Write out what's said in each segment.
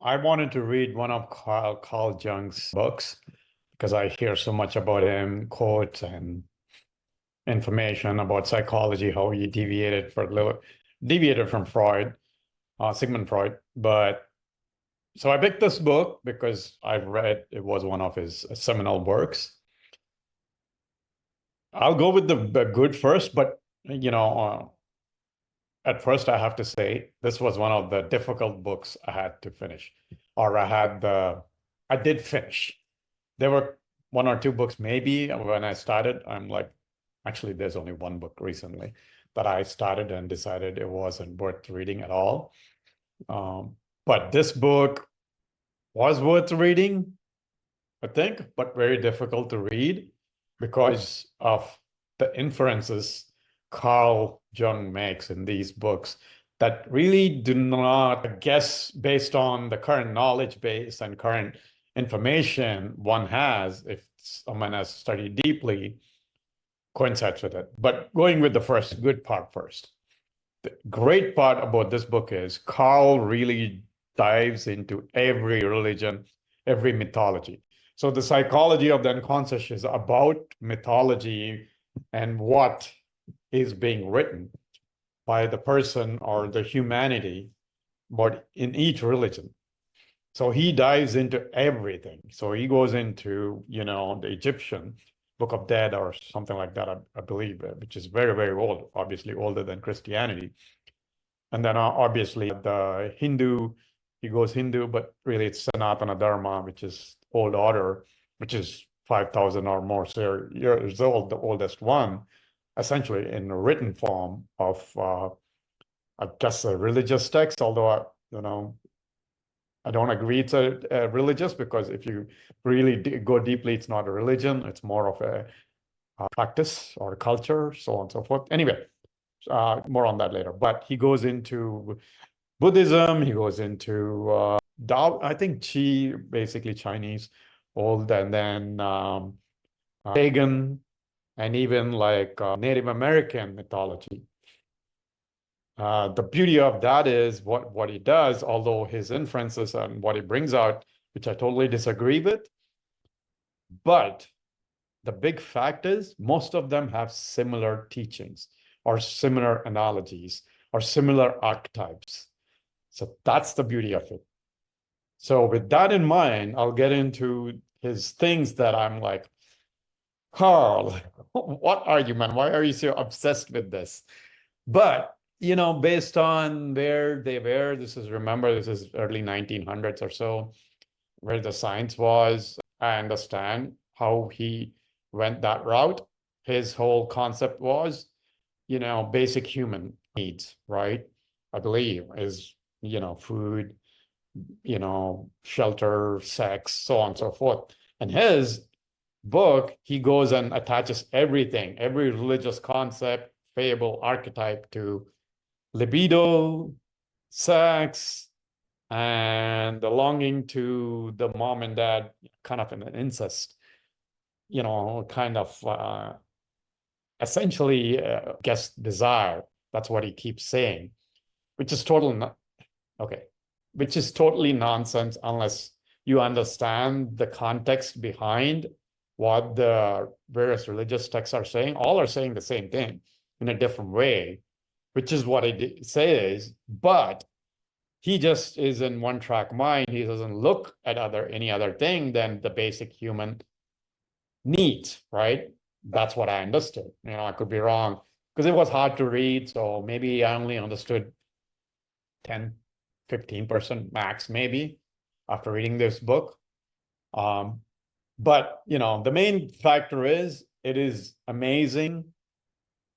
I wanted to read one of Carl Jung's books because I hear so much about him, quotes and information about psychology, how he deviated from Freud, Sigmund Freud. But so I picked this book because I read it was one of his seminal works. I'll go with the good first, but at first I have to say this was one of the difficult books I had to finish, or I did finish. There were one or two books maybe when I started. I'm like, actually, there's only one book recently that I started and decided it wasn't worth reading at all. But this book was worth reading, I think, but very difficult to read because of the inferences Carl Jung makes in these books that really do not guess based on the current knowledge base and current information one has, if someone has studied deeply, coincides with it. But going with the first good part first. The great part about this book is Carl really dives into every religion, every mythology. So the psychology of the unconscious is about mythology and what is being written by the person or the humanity, but in each religion. So he dives into everything. So he goes into, the Egyptian Book of Dead or something like that, I believe, which is very, very old, obviously older than Christianity. And then obviously the Hindu, he goes Hindu, but really it's Sanatana Dharma, which is old order, which is 5,000 or more years old, the oldest one, essentially in a written form of, I guess, a religious text, although, I don't agree it's a religious, because if you really go deeply, it's not a religion, it's more of a practice or a culture, so on and so forth. Anyway, more on that later. But he goes into Buddhism, he goes into Tao, I think Qi, basically Chinese, old, and then pagan, and even like Native American mythology. The beauty of that is what he does, although his inferences and what he brings out, which I totally disagree with, but the big fact is most of them have similar teachings or similar analogies or similar archetypes. So that's the beauty of it. So with that in mind, I'll get into his things that I'm like, Carl, what argument? Why are you so obsessed with this? But, based on where they were, this is early 1900s or so, where the science was, I understand how he went that route. His whole concept was, basic human needs, right? I believe is, food, shelter, sex, so on and so forth. And his book, he goes and attaches everything, every religious concept, fable, archetype to libido, sex, and the longing to the mom and dad, kind of an incest, kind of essentially, guess desire. That's what he keeps saying, which is okay, which is totally nonsense unless you understand the context behind what the various religious texts are saying. All are saying the same thing in a different way, which is what it says, but he just is in one track mind. He doesn't look at any other thing than the basic human needs, right? That's what I understood. I could be wrong because it was hard to read. So maybe I only understood 10, 15% max, maybe, after reading this book. But, the main factor is it is amazing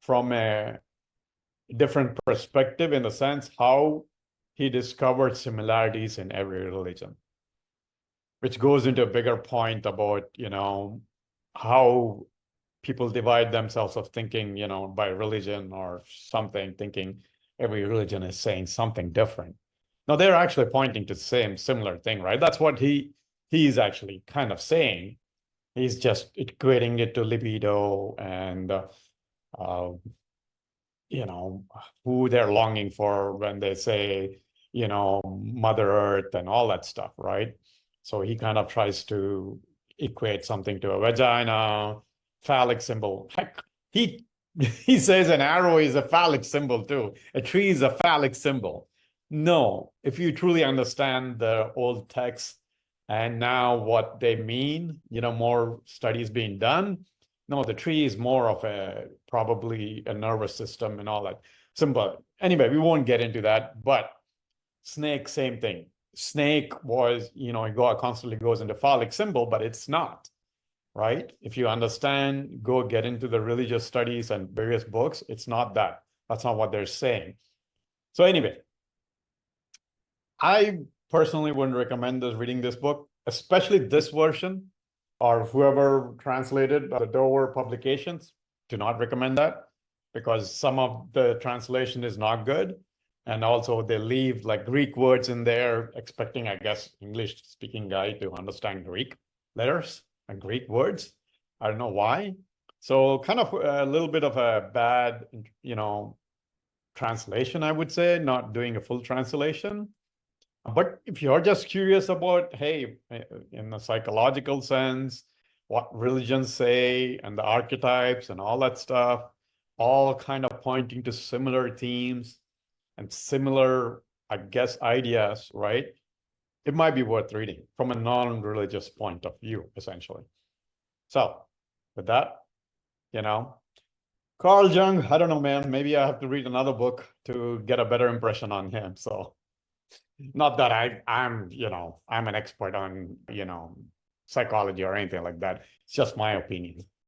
from a different perspective, in the sense how he discovered similarities in every religion, which goes into a bigger point about, how people divide themselves of thinking, by religion or something, thinking every religion is saying something different. No, they're actually pointing to the same similar thing, right? That's what he's actually kind of saying. He's just equating it to libido and who they're longing for when they say, Mother Earth and all that stuff, right? So he kind of tries to equate something to a vagina, phallic symbol. Heck, he he says an arrow is a phallic symbol too. A tree is a phallic symbol. No, if you truly understand the old text and now what they mean, more studies being done. No, the tree is more of probably a nervous system and all that symbol. Anyway, we won't get into that, but snake, same thing. Snake was, God constantly goes into phallic symbol, but it's not, right? If you understand, go get into the religious studies and various books, it's not that. That's not what they're saying. So anyway, I personally wouldn't recommend reading this book, especially this version or whoever translated the Dover publications. Do not recommend that because some of the translation is not good. And also they leave like Greek words in there, expecting, I guess, English speaking guy to understand Greek letters and Greek words. I don't know why. So kind of a little bit of a bad, translation, I would say, not doing a full translation. But if you're just curious about, hey, in a psychological sense, what religions say and the archetypes and all that stuff, all kind of pointing to similar themes and similar, I guess, ideas, right? It might be worth reading from a non-religious point of view, essentially. So with that, Carl Jung, I don't know, man, maybe I have to read another book to get a better impression on him. So not that I'm an expert on, psychology or anything like that. It's just my opinion.